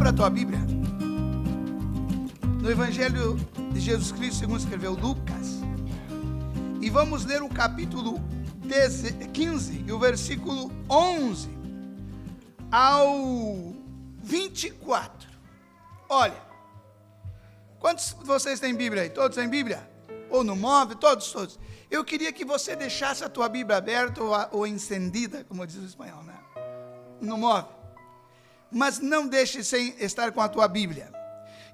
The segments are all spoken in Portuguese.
Abra a tua Bíblia no Evangelho de Jesus Cristo segundo escreveu Lucas, e vamos ler o capítulo 15 e o versículo 11 ao 24. Olha, quantos de vocês têm Bíblia aí? Todos têm Bíblia? Ou no móvel? Todos. Eu queria que você deixasse a tua Bíblia aberta ou encendida, como diz o espanhol, né? No móvel. Mas não deixe sem estar com a tua Bíblia.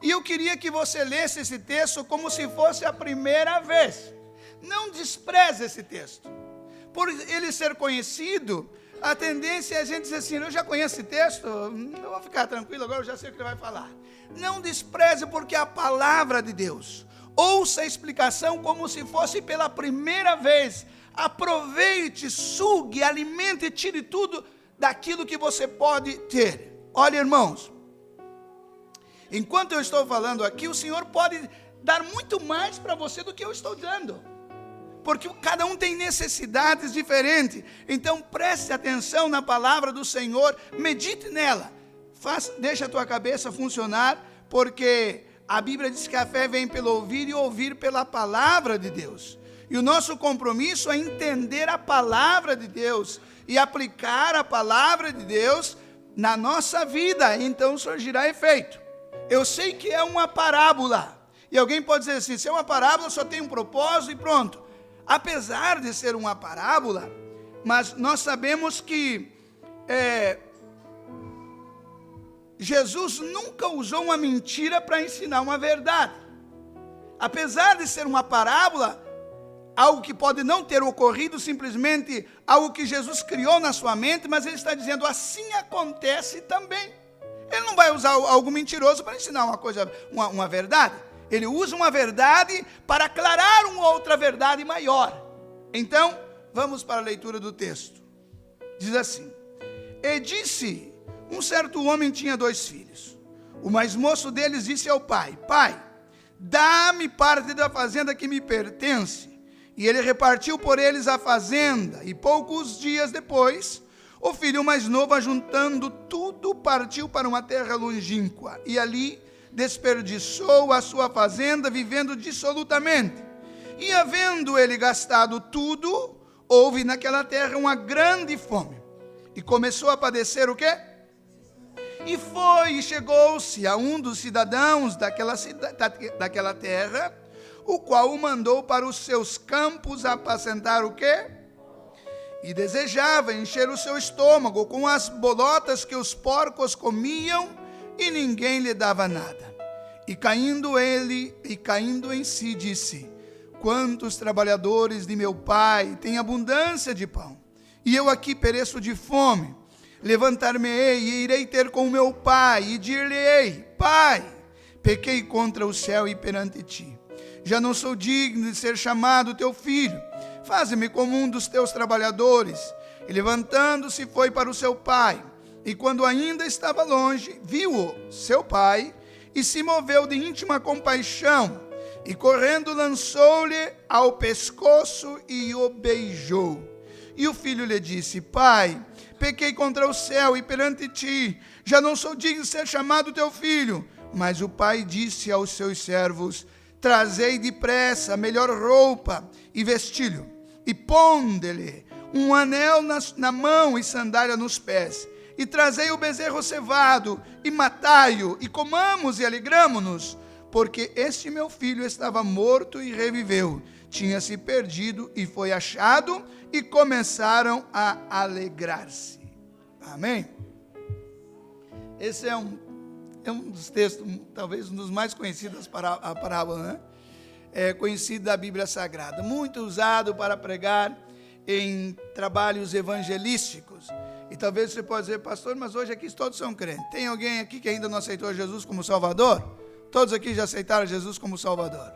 E eu queria que você lesse esse texto como se fosse a primeira vez. Não despreze esse texto. Por ele ser conhecido, a tendência é a gente dizer assim: eu já conheço esse texto, eu vou ficar tranquilo, agora eu já sei o que ele vai falar. Não despreze, porque é a palavra de Deus. Ouça a explicação como se fosse pela primeira vez. Aproveite, sugue, alimente e tire tudo daquilo que você pode ter. Olha, irmãos, enquanto eu estou falando aqui, o Senhor pode dar muito mais para você do que eu estou dando, porque cada um tem necessidades diferentes. Então preste atenção na palavra do Senhor, medite nela, deixa a tua cabeça funcionar, porque a Bíblia diz que a fé vem pelo ouvir e ouvir pela palavra de Deus. E o nosso compromisso é entender a palavra de Deus e aplicar a palavra de Deus na nossa vida, então surgirá efeito. Eu sei que é uma parábola, e alguém pode dizer assim: se é uma parábola só tem um propósito e pronto. Apesar de ser uma parábola, mas nós sabemos que Jesus nunca usou uma mentira para ensinar uma verdade. Apesar de ser uma parábola, algo que pode não ter ocorrido, simplesmente algo que Jesus criou na sua mente, mas ele está dizendo: assim acontece também. Ele não vai usar algo mentiroso para ensinar uma verdade. Ele usa uma verdade para aclarar uma outra verdade maior. Então, vamos para a leitura do texto. Diz assim: e disse: um certo homem tinha 2 filhos. O mais moço deles disse ao pai: pai, dá-me parte da fazenda que me pertence. E ele repartiu por eles a fazenda. E poucos dias depois, o filho mais novo, ajuntando tudo, partiu para uma terra longínqua. E ali desperdiçou a sua fazenda, vivendo dissolutamente. E havendo ele gastado tudo, houve naquela terra uma grande fome. E começou a padecer o quê? E foi e chegou-se a um dos cidadãos daquela terra, o qual o mandou para os seus campos apacentar o quê? E desejava encher o seu estômago com as bolotas que os porcos comiam, e ninguém lhe dava nada. E caindo em si, disse: quantos trabalhadores de meu pai têm abundância de pão, e eu aqui pereço de fome. Levantar-me-ei e irei ter com meu pai, e dir-lhe-ei: pai, pequei contra o céu e perante ti. Já não sou digno de ser chamado teu filho. Faze-me como um dos teus trabalhadores. E levantando-se foi para o seu pai. E quando ainda estava longe, viu-o seu pai, e se moveu de íntima compaixão. E correndo lançou-lhe ao pescoço e o beijou. E o filho lhe disse: pai, pequei contra o céu e perante ti. Já não sou digno de ser chamado teu filho. Mas o pai disse aos seus servos: trazei depressa a melhor roupa e vestilho, e ponde-lhe um anel na mão e sandália nos pés, e trazei o bezerro cevado, e matai-o, e comamos e alegramo-nos, porque este meu filho estava morto e reviveu, tinha se perdido e foi achado, e começaram a alegrar-se. Amém? Esse é um dos textos, talvez um dos mais conhecidos, a parábola, né? É conhecido da Bíblia Sagrada, muito usado para pregar em trabalhos evangelísticos. E talvez você possa dizer: pastor, mas hoje aqui todos são crentes. Tem alguém aqui que ainda não aceitou Jesus como Salvador? Todos aqui já aceitaram Jesus como Salvador.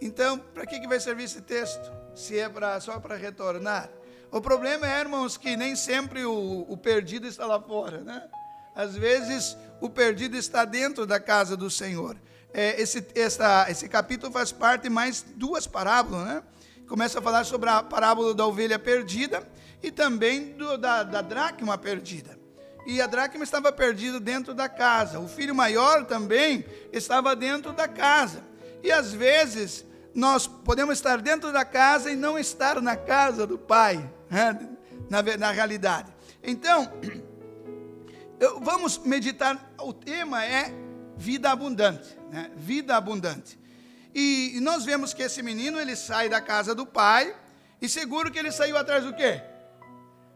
Então, para que vai servir esse texto? Se é só para retornar? O problema é, irmãos, que nem sempre o perdido está lá fora, né? Às vezes o perdido está dentro da casa do Senhor. Esse capítulo faz parte de mais 2 parábolas, né? Começa a falar sobre a parábola da ovelha perdida e também da dracma perdida. e a dracma estava perdida dentro da casa. O filho maior também estava dentro da casa. E às vezes nós podemos estar dentro da casa e não estar na casa do pai, né? na realidade. Então, vamos meditar. O tema é vida abundante, né? Vida abundante. E nós vemos que esse menino, ele sai da casa do pai, e seguro que ele saiu atrás do quê?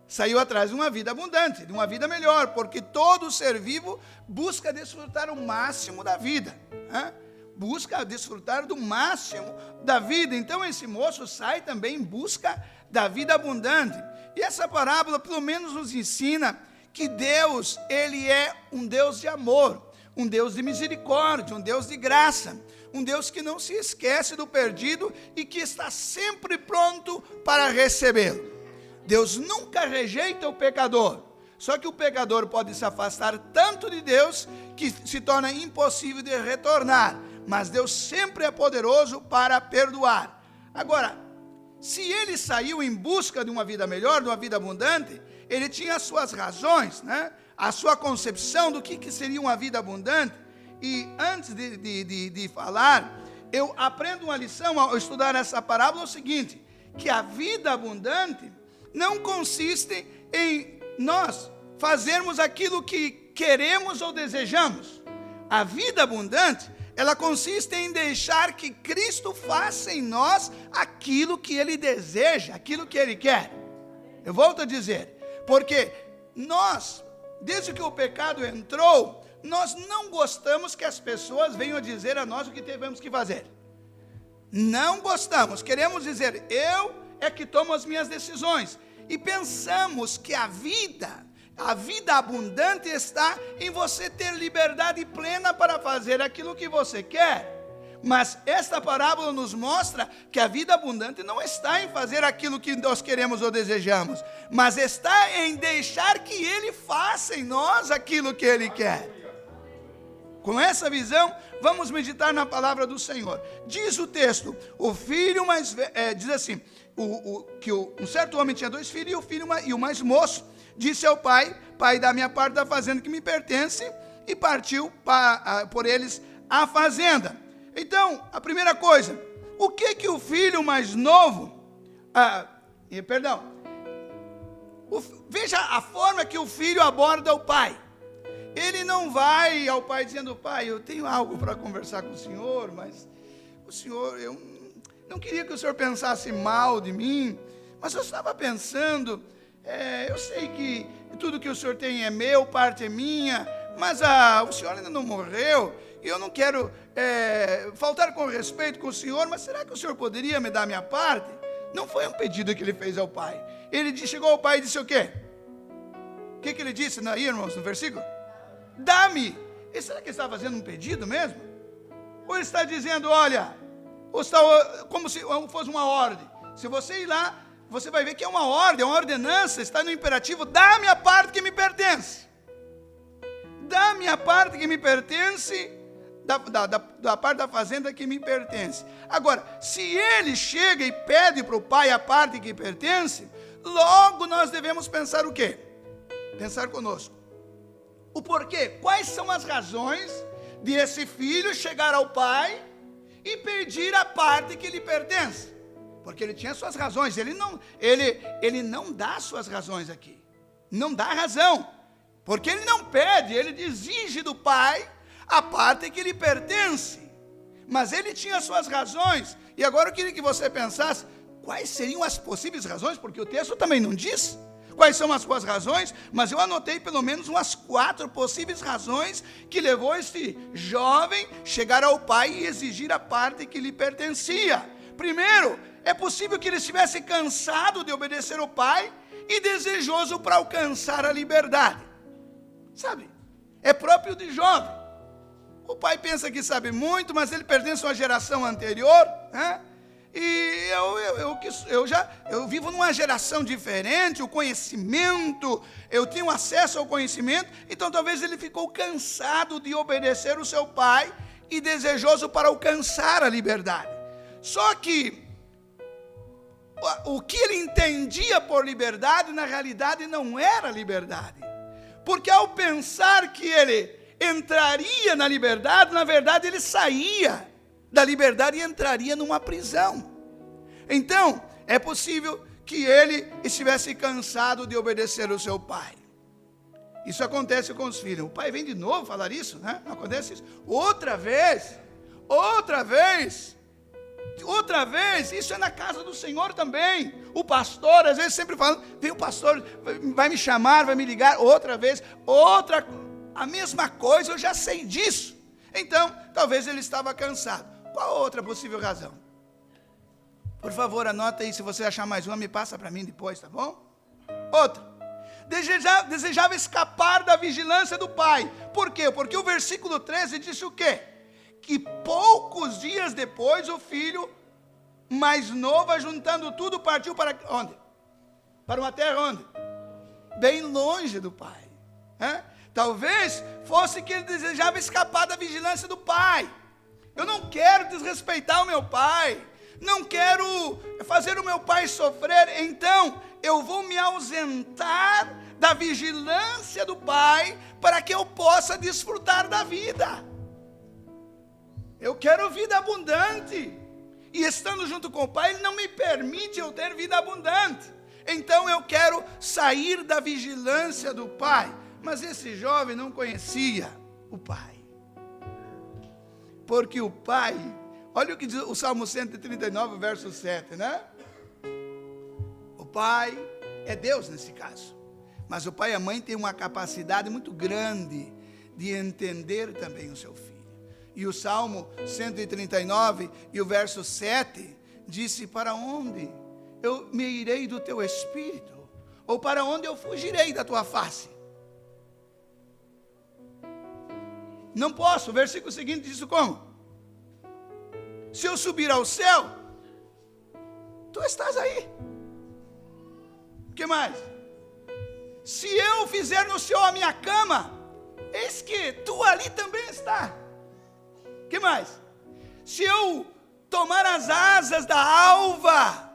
Saiu atrás de uma vida abundante, de uma vida melhor, porque todo ser vivo busca desfrutar o máximo da vida, né? Busca desfrutar do máximo da vida. Então esse moço sai também em busca da vida abundante. E essa parábola pelo menos nos ensina que Deus, ele é um Deus de amor, um Deus de misericórdia, um Deus de graça, um Deus que não se esquece do perdido e que está sempre pronto para recebê-lo. Deus nunca rejeita o pecador, só que o pecador pode se afastar tanto de Deus que se torna impossível de retornar, mas Deus sempre é poderoso para perdoar. Agora, se ele saiu em busca de uma vida melhor, de uma vida abundante, ele tinha as suas razões, né? A sua concepção do que seria uma vida abundante. E antes de falar, eu aprendo uma lição ao estudar essa parábola, é o seguinte, que a vida abundante não consiste em nós fazermos aquilo que queremos ou desejamos. A vida abundante, ela consiste em deixar que Cristo faça em nós aquilo que Ele deseja, aquilo que Ele quer. Eu volto a dizer, porque nós, desde que o pecado entrou, nós não gostamos que as pessoas venham dizer a nós o que devemos que fazer. Não gostamos, queremos dizer, eu é que tomo as minhas decisões. E pensamos que a vida abundante está em você ter liberdade plena para fazer aquilo que você quer. Mas esta parábola nos mostra que a vida abundante não está em fazer aquilo que nós queremos ou desejamos, mas está em deixar que Ele faça em nós aquilo que Ele quer. Com essa visão, vamos meditar na palavra do Senhor. Diz o texto, o filho mais velho, diz assim, um certo homem tinha 2 filhos, e o mais moço disse ao pai, pai, dá minha parte da fazenda que me pertence, e partiu por eles a fazenda. Então, a primeira coisa, o que o filho mais novo, veja a forma que o filho aborda o pai. Ele não vai ao pai dizendo, pai, eu tenho algo para conversar com o senhor, mas o senhor, eu não queria que o senhor pensasse mal de mim, mas eu estava pensando, eu sei que tudo que o senhor tem é meu, parte é minha, mas o senhor ainda não morreu, e eu não quero faltar com respeito com o senhor, mas será que o senhor poderia me dar a minha parte? Não foi um pedido que ele fez ao pai. Ele chegou ao pai e disse o quê? O que ele disse aí, irmãos, no versículo? Dá-me. E será que ele está fazendo um pedido mesmo? Ou ele está dizendo, olha, como se fosse uma ordem. Se você ir lá, você vai ver que é uma ordem, uma ordenança, está no imperativo, dá-me a parte que me pertence. Dá-me a parte que me pertence, da parte da fazenda que me pertence. Agora, se ele chega e pede para o pai a parte que pertence, logo nós devemos pensar o quê? Pensar conosco. O porquê? Quais são as razões de esse filho chegar ao pai e pedir a parte que lhe pertence? Porque ele tinha suas razões, ele não dá suas razões aqui, não dá razão, porque ele não pede, ele exige do pai a parte que lhe pertence, mas ele tinha suas razões, e agora eu queria que você pensasse, quais seriam as possíveis razões, porque o texto também não diz quais são as suas razões, mas eu anotei pelo menos umas 4 possíveis razões que levou este jovem chegar ao pai e exigir a parte que lhe pertencia. Primeiro, é possível que ele estivesse cansado de obedecer ao pai e desejoso para alcançar a liberdade. Sabe, é próprio de jovem. O pai pensa que sabe muito, mas ele pertence a uma geração anterior, né? E eu vivo numa geração diferente, o conhecimento, eu tenho acesso ao conhecimento, então talvez ele ficou cansado de obedecer o seu pai e desejoso para alcançar a liberdade. Só que o que ele entendia por liberdade, na realidade não era liberdade, Porque ao pensar que ele entraria na liberdade, na verdade ele saía da liberdade e entraria numa prisão. Então, é possível que ele estivesse cansado de obedecer ao seu pai. Isso acontece com os filhos. O pai vem de novo falar isso, né? Não acontece isso? Outra vez, isso é na casa do Senhor também. O pastor, às vezes, sempre falando, vem o pastor, vai me chamar, vai me ligar, outra vez, a mesma coisa, eu já sei disso. Então, talvez ele estava cansado. Qual outra possível razão? Por favor, anota aí, se você achar mais uma, me passa para mim depois, tá bom? Outra. Desejava escapar da vigilância do pai. Por quê? Porque o versículo 13 disse o quê? Que poucos dias depois o filho mais novo, ajuntando tudo, partiu para onde? Para uma terra onde? Bem longe do pai. Talvez fosse que ele desejava escapar da vigilância do pai. Eu não quero desrespeitar o meu pai, não quero fazer o meu pai sofrer, então eu vou me ausentar da vigilância do pai para que eu possa desfrutar da vida. Eu quero vida abundante, e estando junto com o pai, ele não me permite eu ter vida abundante. Então eu quero sair da vigilância do pai. Mas esse jovem não conhecia o pai. Porque o pai, olha o que diz o Salmo 139, verso 7, né? O pai é Deus nesse caso. Mas o pai e a mãe têm uma capacidade muito grande de entender também o seu filho. E o Salmo 139 e o verso 7 disse: para onde eu me irei do teu espírito? Ou para onde eu fugirei da tua face? Não posso. O versículo seguinte diz como? Se eu subir ao céu, tu estás aí. O que mais? Se eu fizer no céu a minha cama, eis que tu ali também está. O que mais? Se eu tomar as asas da alva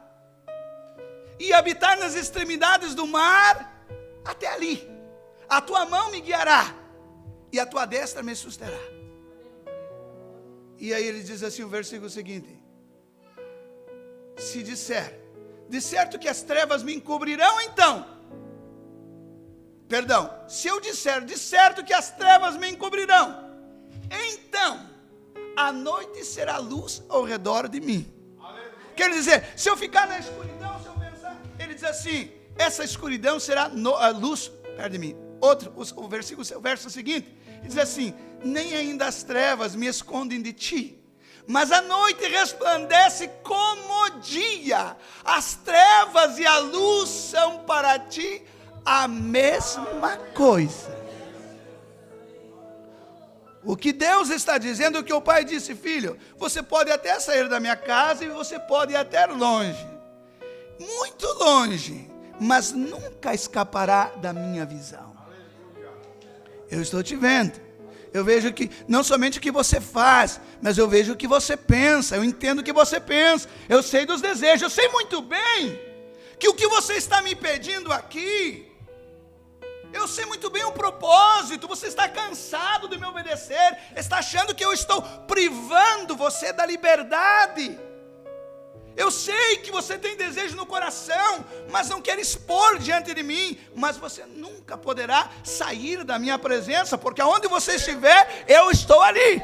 e habitar nas extremidades do mar, até ali, a tua mão me guiará e a tua destra me susterá. E aí ele diz assim, o versículo seguinte: se disser, de certo que as trevas me encobrirão, então, se eu disser, de certo que as trevas me encobrirão, então, a noite será luz ao redor de mim. Quer dizer, se eu ficar na escuridão, se eu pensar, ele diz assim, essa escuridão será a luz perto de mim. O verso seguinte, ele diz assim, nem ainda as trevas me escondem de ti, mas a noite resplandece como o dia, as trevas e a luz são para ti a mesma coisa. O que Deus está dizendo é o que o pai disse: filho, você pode até sair da minha casa e você pode ir até longe, muito longe, mas nunca escapará da minha visão. Eu estou te vendo. Eu vejo que não somente o que você faz, mas eu vejo o que você pensa. Eu entendo o que você pensa. Eu sei dos desejos. Eu sei muito bem que o que você está me pedindo aqui, eu sei muito bem o propósito. Você está cansado de me obedecer, está achando que eu estou privando você da liberdade. Eu sei que você tem desejo no coração, mas não quer expor diante de mim. Mas você nunca poderá sair da minha presença, porque aonde você estiver, eu estou ali.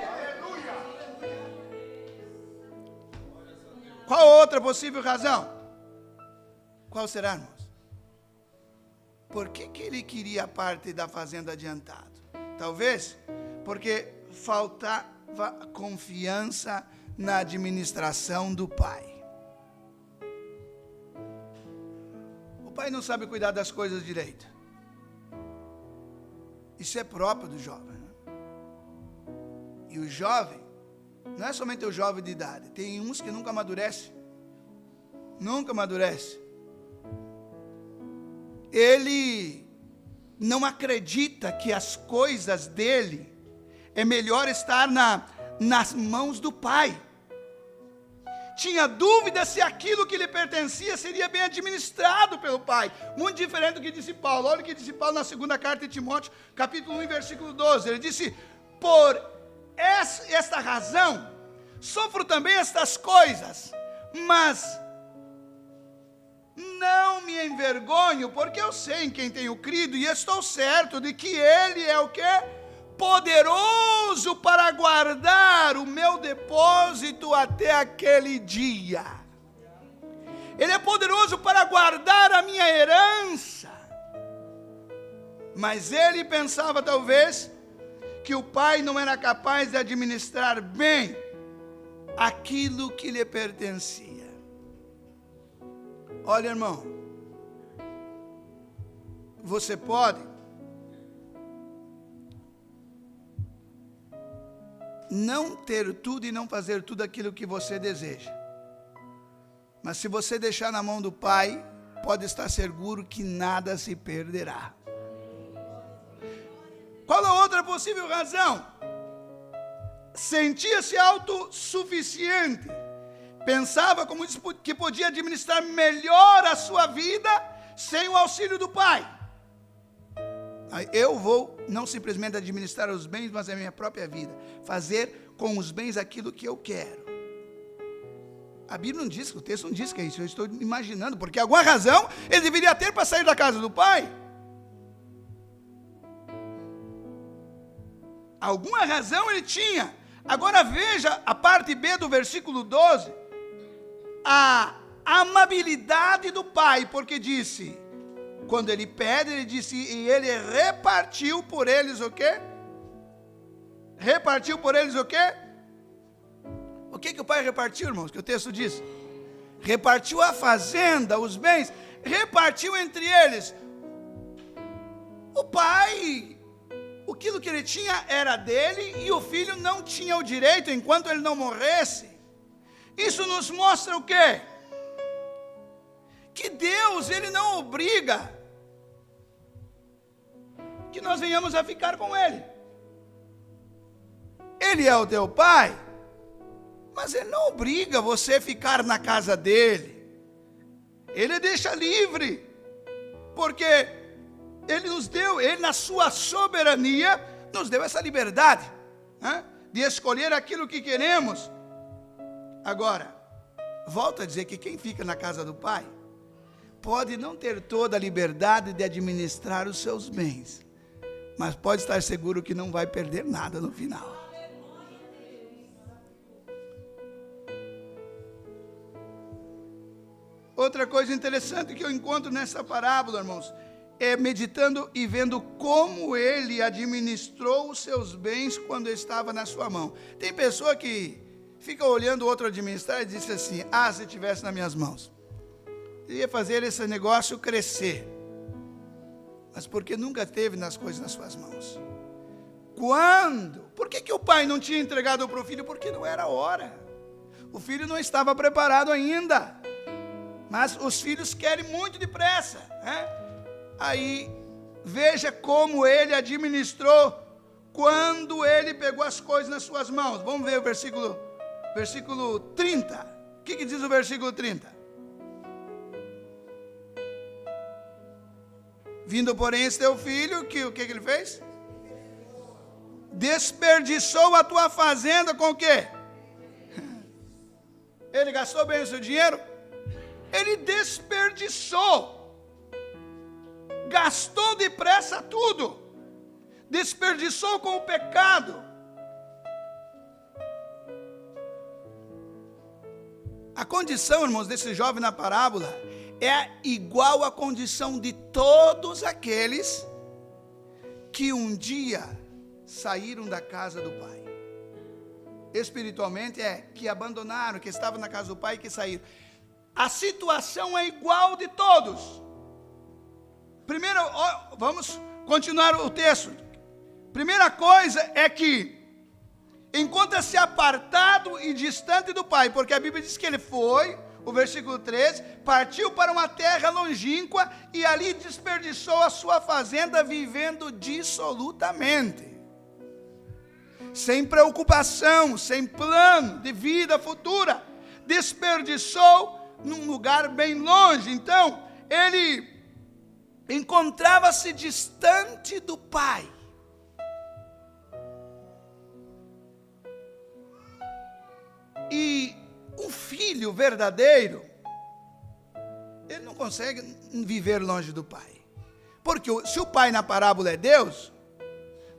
Qual outra possível razão? Qual será, irmãos? Por que ele queria a parte da fazenda adiantado? Talvez porque faltava confiança na administração do pai. O pai não sabe cuidar das coisas direito. Isso é próprio do jovem, né? E o jovem, não é somente o jovem de idade, tem uns que nunca amadurece. Nunca amadurece. Ele não acredita que as coisas dele é melhor estar nas mãos do pai. tinha dúvida se aquilo que lhe pertencia seria bem administrado pelo pai. Muito diferente do que disse Paulo. Olha o que disse Paulo na segunda carta de Timóteo, capítulo 1, versículo 12. Ele disse: por esta razão, sofro também estas coisas, mas não me envergonho, porque eu sei em quem tenho crido, e estou certo de que Ele é o quê? Poderoso para guardar o meu depósito até aquele dia. Ele é poderoso para guardar a minha herança. Mas ele pensava talvez que o pai não era capaz de administrar bem aquilo que lhe pertencia. Olha, irmão, você pode não ter tudo e não fazer tudo aquilo que você deseja, mas se você deixar na mão do pai, pode estar seguro que nada se perderá. Qual a outra possível razão? Sentia-se autossuficiente, pensava como que podia administrar melhor a sua vida sem o auxílio do pai. Eu vou não simplesmente administrar os bens, mas a minha própria vida, fazer com os bens aquilo que eu quero. A Bíblia não diz, o texto não diz que é isso, eu estou imaginando, porque alguma razão ele deveria ter para sair da casa do pai. Alguma razão ele tinha. Agora veja a parte B do versículo 12, a amabilidade do pai, porque disse, quando ele pede, ele disse, e ele repartiu por eles o quê? Repartiu por eles o quê? O que o pai repartiu, irmãos? Que o texto diz? Repartiu a fazenda, os bens, repartiu entre eles. O pai, aquilo que ele tinha era dele, e o filho não tinha o direito, enquanto ele não morresse. Isso nos mostra o quê? Que Deus, ele não obriga que nós venhamos a ficar com ele. Ele é o teu pai, mas ele não obriga você a ficar na casa dele. Ele deixa livre, porque ele nos deu, ele na sua soberania, nos deu essa liberdade, né, de escolher aquilo que queremos. Agora, volto a dizer que quem fica na casa do pai, pode não ter toda a liberdade de administrar os seus bens, mas pode estar seguro que não vai perder nada no final. Outra coisa interessante que eu encontro nessa parábola, irmãos, é meditando e vendo como ele administrou os seus bens quando estava na sua mão. Tem pessoa que fica olhando o outro administrar e diz assim, se estivesse nas minhas mãos, eu ia fazer esse negócio crescer. Mas porque nunca teve nas coisas nas suas mãos. Quando? Por que o pai não tinha entregado para o filho? Porque não era a hora. O filho não estava preparado ainda. Mas os filhos querem muito depressa, né? Aí, veja como ele administrou quando ele pegou as coisas nas suas mãos. Vamos ver o versículo 30. O que diz o versículo 30? Vindo, porém, esse teu filho, o que ele fez? Desperdiçou a tua fazenda com o quê? Ele gastou bem o seu dinheiro? Ele desperdiçou, gastou depressa tudo, desperdiçou com o pecado. A condição, irmãos, desse jovem na parábola é igual à condição de todos aqueles que um dia saíram da casa do pai. Espiritualmente que abandonaram, que estavam na casa do pai e que saíram. A situação é igual de todos. Primeiro, vamos continuar o texto. Primeira coisa é que encontra-se apartado e distante do pai, porque a Bíblia diz que ele foi, o versículo 13, partiu para uma terra longínqua e ali desperdiçou a sua fazenda vivendo dissolutamente, sem preocupação, sem plano de vida futura. desperdiçou num lugar bem longe. Então, ele encontrava-se distante do Pai. E um filho verdadeiro, ele não consegue viver longe do Pai. Porque se o Pai na parábola é Deus,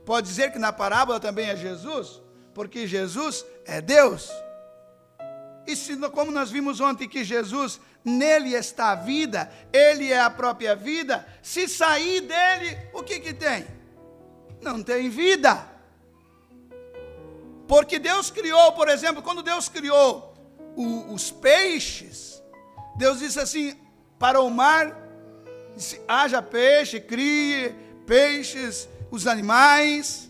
pode dizer que na parábola também é Jesus, porque Jesus é Deus. E como nós vimos ontem que Jesus, nele está a vida, ele é a própria vida, se sair dele, o que tem? Não tem vida. Porque Deus criou, por exemplo, quando Deus criou os peixes, Deus disse assim, para o mar, haja peixe, crie peixes, os animais.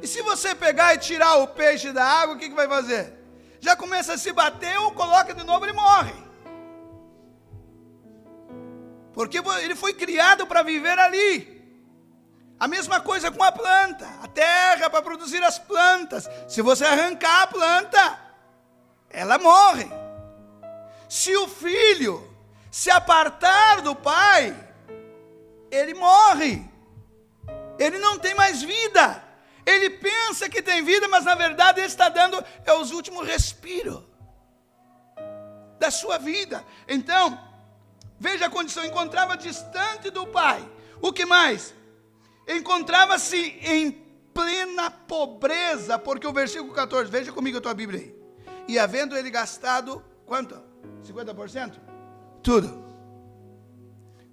E se você pegar e tirar o peixe da água, o que vai fazer? Já começa a se bater ou coloca de novo, ele morre. Porque ele foi criado para viver ali. A mesma coisa com a planta, a terra para produzir as plantas. Se você arrancar a planta, ela morre. Se o filho se apartar do pai, ele morre. Ele não tem mais vida. Ele pensa que tem vida, mas na verdade ele está dando os últimos respiros da sua vida. Então, veja a condição, encontrava distante do pai. O que mais? Encontrava-se em plena pobreza, porque o versículo 14, veja comigo a tua Bíblia aí. E havendo ele gastado, quanto? 50%? Tudo.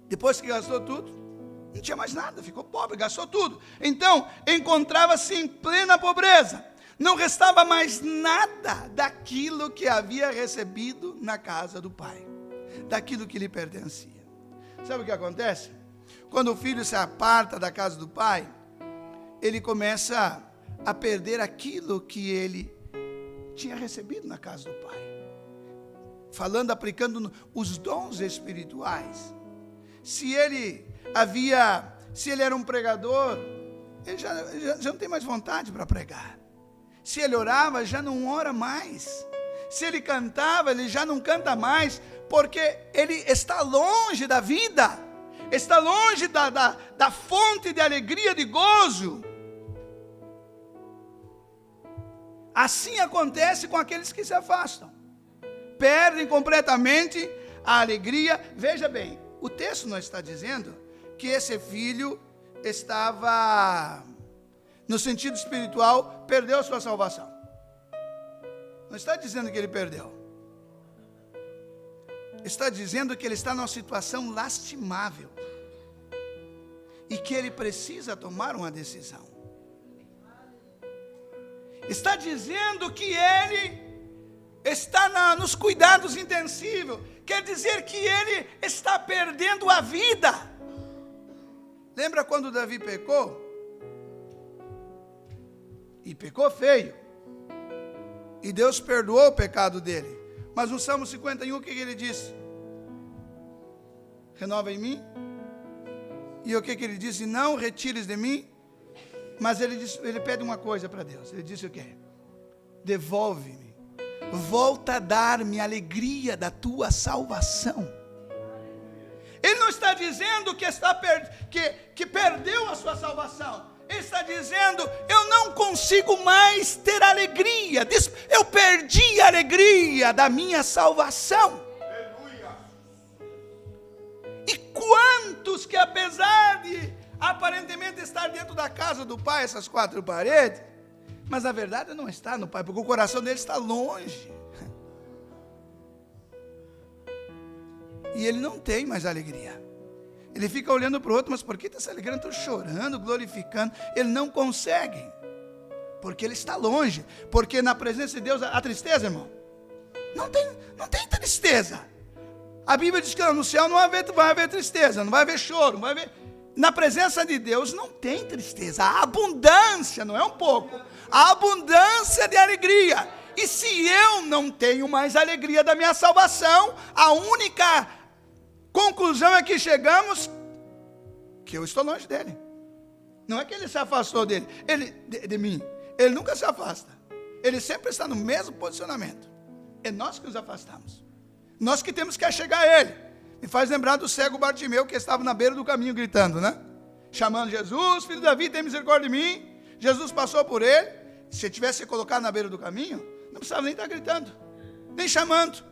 Depois que gastou tudo, não tinha mais nada, ficou pobre, gastou tudo. Então, encontrava-se em plena pobreza. Não restava mais nada daquilo que havia recebido na casa do pai, daquilo que lhe pertencia. Sabe o que acontece? Quando o filho se aparta da casa do pai, ele começa a perder aquilo que ele tinha recebido na casa do pai. Falando, aplicando os dons espirituais. Se ele era um pregador, ele já não tem mais vontade para pregar. Se ele orava, já não ora mais. Se ele cantava, ele já não canta mais, porque ele está longe da vida, está longe da fonte de alegria, de gozo. Assim acontece com aqueles que se afastam. Perdem completamente a alegria. Veja bem, o texto não está dizendo que esse filho estava, no sentido espiritual, perdeu sua salvação. Não está dizendo que ele perdeu. Está dizendo que ele está numa situação lastimável. E que ele precisa tomar uma decisão. Está dizendo que ele está nos cuidados intensivos. Quer dizer que ele está perdendo a vida. Lembra quando Davi pecou? E pecou feio. E Deus perdoou o pecado dele. Mas no Salmo 51, o que ele disse? Renova em mim. E o que ele disse? Não retires de mim. Mas ele pede uma coisa para Deus. Ele disse o quê? Devolve-me. Volta a dar-me a alegria da tua salvação. Ele não está dizendo que perdeu a sua salvação. Ele está dizendo, eu não consigo mais ter alegria. Eu perdi a alegria da minha salvação. Aleluia. E quantos que apesar de aparentemente estar dentro da casa do pai, essas quatro paredes, mas na verdade não está no pai, porque o coração dele está longe. E ele não tem mais alegria. Ele fica olhando para o outro, mas por que está se alegrando? Estou chorando, glorificando. Ele não consegue, porque ele está longe. Porque na presença de Deus, há tristeza, irmão? Não tem tristeza. A Bíblia diz que no céu não vai haver tristeza, não vai haver choro, não vai haver... Na presença de Deus não tem tristeza, há abundância, não é um pouco, há abundância de alegria. E se eu não tenho mais alegria da minha salvação, a única conclusão é que chegamos, que eu estou longe dele. Não é que ele se afastou de mim, ele nunca se afasta, ele sempre está no mesmo posicionamento. É nós que nos afastamos. Nós que temos que chegar a Ele. Me faz lembrar do cego Bartimeu, que estava na beira do caminho gritando, né? Chamando Jesus, filho de Davi, tem misericórdia de mim. Jesus passou por ele. Se ele tivesse colocado na beira do caminho, não precisava nem estar gritando, nem chamando.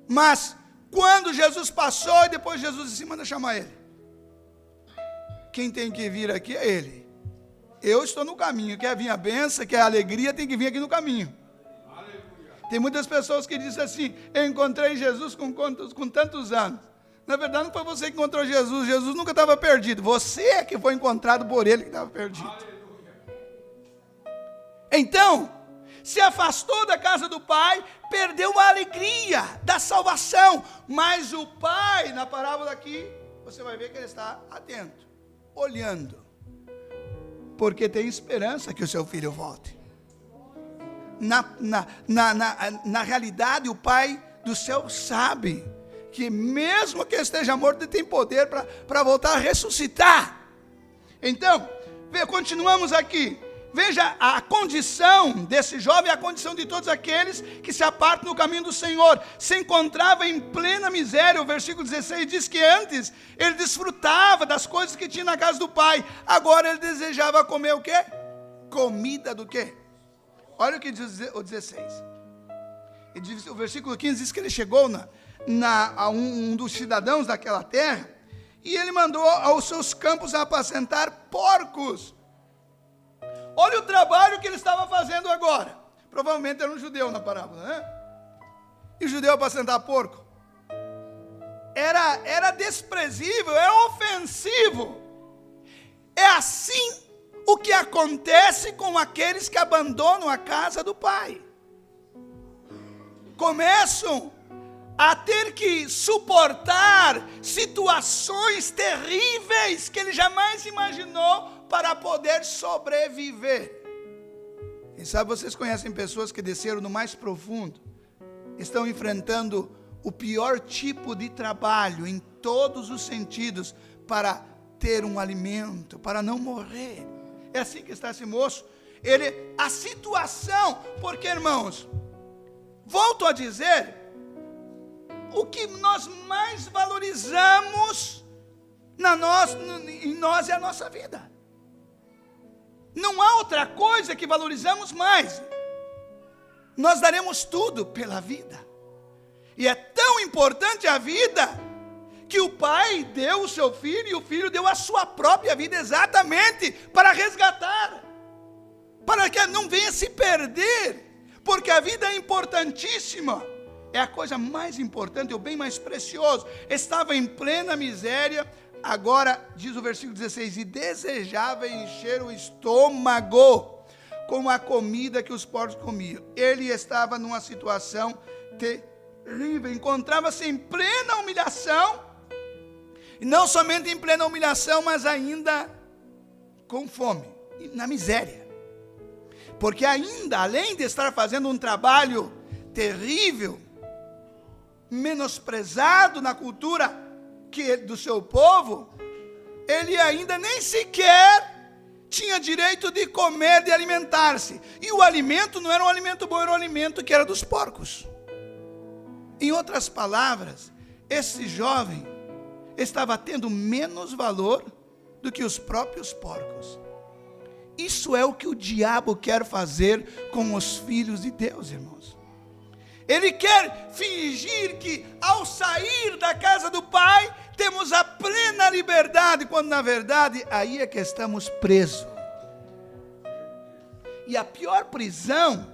Mas, quando Jesus passou, e depois Jesus disse, manda chamar ele. Quem tem que vir aqui é ele. Eu estou no caminho. Quer vir a bênção, quer a alegria, tem que vir aqui no caminho. Tem muitas pessoas que dizem assim, eu encontrei Jesus com tantos anos. Na verdade, não foi você que encontrou Jesus. Jesus nunca estava perdido. Você é que foi encontrado por ele que estava perdido. Então, se afastou da casa do pai, perdeu a alegria da salvação. Mas o pai, na parábola aqui, você vai ver que ele está atento, olhando. Porque tem esperança que o seu filho volte. Na realidade, o pai do céu sabe que mesmo que esteja morto, ele tem poder para voltar a ressuscitar. Então, continuamos aqui. Veja a condição desse jovem, a condição de todos aqueles que se apartam no caminho do Senhor. Se encontrava em plena miséria. O versículo 16 diz que antes ele desfrutava das coisas que tinha na casa do pai. Agora ele desejava comer o quê? Comida do quê? Olha o que diz o 16. O versículo 15 diz que ele chegou a um dos cidadãos daquela terra e ele mandou aos seus campos apacentar porcos. Olha o trabalho que ele estava fazendo agora. Provavelmente era um judeu na parábola, né? E o judeu apacentar porco era desprezível, é ofensivo. É assim o que acontece com aqueles que abandonam a casa do pai. Começam a ter que suportar situações terríveis que ele jamais imaginou para poder sobreviver. Quem sabe vocês conhecem pessoas que desceram no mais profundo, estão enfrentando o pior tipo de trabalho em todos os sentidos para ter um alimento, para não morrer. É assim que está esse moço. A situação, porque irmãos, volto a dizer, o que nós mais valorizamos em nós é a nossa vida. Não há outra coisa que valorizamos mais. Nós daremos tudo pela vida. E é tão importante a vida, que o pai deu o seu filho, e o filho deu a sua própria vida, exatamente para resgatar, para que não venha se perder, porque a vida é importantíssima, é a coisa mais importante, o bem mais precioso. Estava em plena miséria, agora, diz o versículo 16, e desejava encher o estômago com a comida que os porcos comiam. Ele estava numa situação terrível, encontrava-se em plena humilhação, e não somente em plena humilhação, mas ainda com fome, e na miséria. Porque ainda, além de estar fazendo um trabalho terrível, menosprezado na cultura do seu povo, ele ainda nem sequer tinha direito de comer, de alimentar-se. E o alimento não era um alimento bom, era um alimento que era dos porcos. Em outras palavras, esse jovem estava tendo menos valor do que os próprios porcos. Isso é o que o diabo quer fazer com os filhos de Deus, irmãos. Ele quer fingir que ao sair da casa do pai, temos a plena liberdade, quando na verdade aí é que estamos presos. E a pior prisão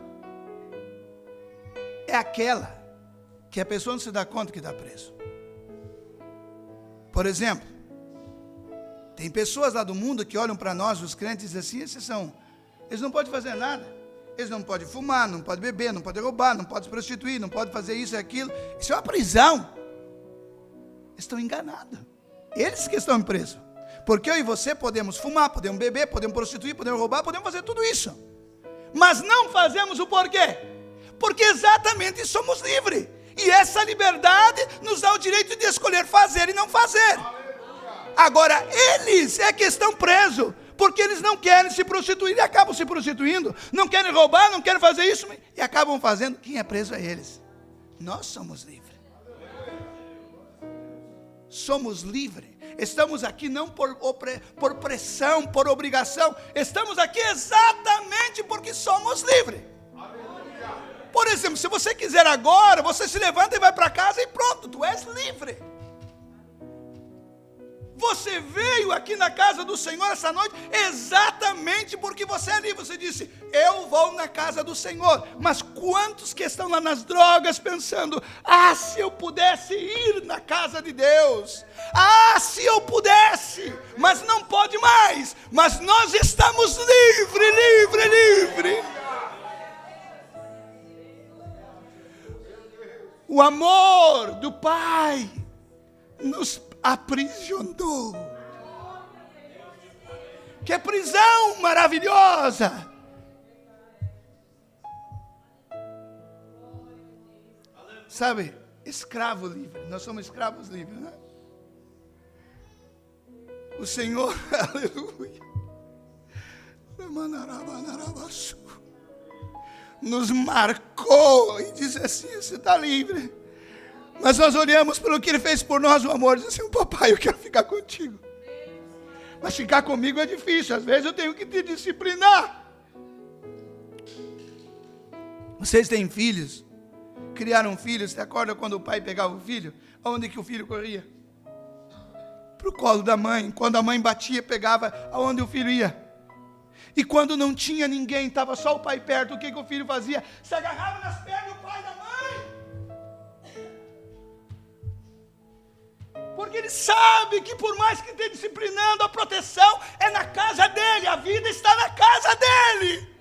é aquela que a pessoa não se dá conta que está preso. Por exemplo, tem pessoas lá do mundo que olham para nós, os crentes, e dizem assim, eles não podem fazer nada. Eles não podem fumar, não podem beber, não podem roubar, não podem se prostituir, não podem fazer isso e aquilo. Isso é uma prisão. Estão enganados. Eles que estão presos. Porque eu e você podemos fumar, podemos beber, podemos prostituir, podemos roubar, podemos fazer tudo isso. Mas não fazemos o porquê? Porque exatamente somos livres. E essa liberdade nos dá o direito de escolher fazer e não fazer. Agora, eles é que estão presos, porque eles não querem se prostituir e acabam se prostituindo. Não querem roubar, não querem fazer isso e acabam fazendo. Quem é preso é eles. Nós somos livres. Somos livres. Estamos aqui não por pressão, por obrigação. Estamos aqui exatamente porque somos livres. Por exemplo, se você quiser agora, você se levanta e vai para casa e pronto, tu és livre. Você veio aqui na casa do Senhor essa noite exatamente porque você é livre. Você disse, eu vou na casa do Senhor. Mas quantos que estão lá nas drogas pensando, se eu pudesse ir na casa de Deus. Se eu pudesse. Mas não pode mais. Mas nós estamos livre. O amor do Pai nos aprisionou. Que prisão maravilhosa! Sabe, escravo livre. Nós somos escravos livres, né? O Senhor, aleluia, nos marcou e disse assim, você está livre. Mas nós olhamos pelo que Ele fez por nós, o amor, diz assim, papai, eu quero ficar contigo. Mas ficar comigo é difícil, às vezes eu tenho que te disciplinar. Vocês têm filhos? Criaram filhos? Você acorda quando o pai pegava o filho? Aonde que o filho corria? Para o colo da mãe. Quando a mãe batia, pegava aonde o filho ia. E quando não tinha ninguém, estava só o pai perto, o que o filho fazia? Se agarrava nas pernas do pai e da mãe. Porque ele sabe que por mais que esteja disciplinando, a proteção é na casa dele, a vida está na casa dele.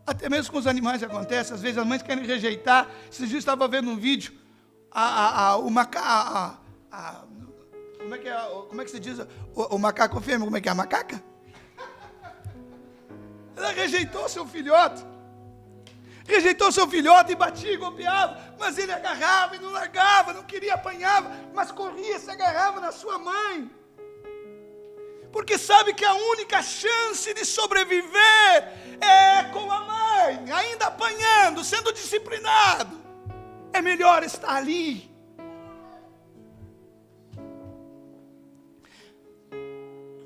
Até mesmo com os animais acontece, às vezes as mães querem rejeitar. Esses dias eu estava vendo um vídeo, como é que se diz o macaco fêmea, como é que é a macaca? Ela rejeitou seu filhote. Rejeitou seu filhote e batia e golpeava, mas ele agarrava e não largava, não queria, apanhava, mas corria, se agarrava na sua mãe. Porque sabe que a única chance de sobreviver é com a mãe, ainda apanhando, sendo disciplinado. É melhor estar ali.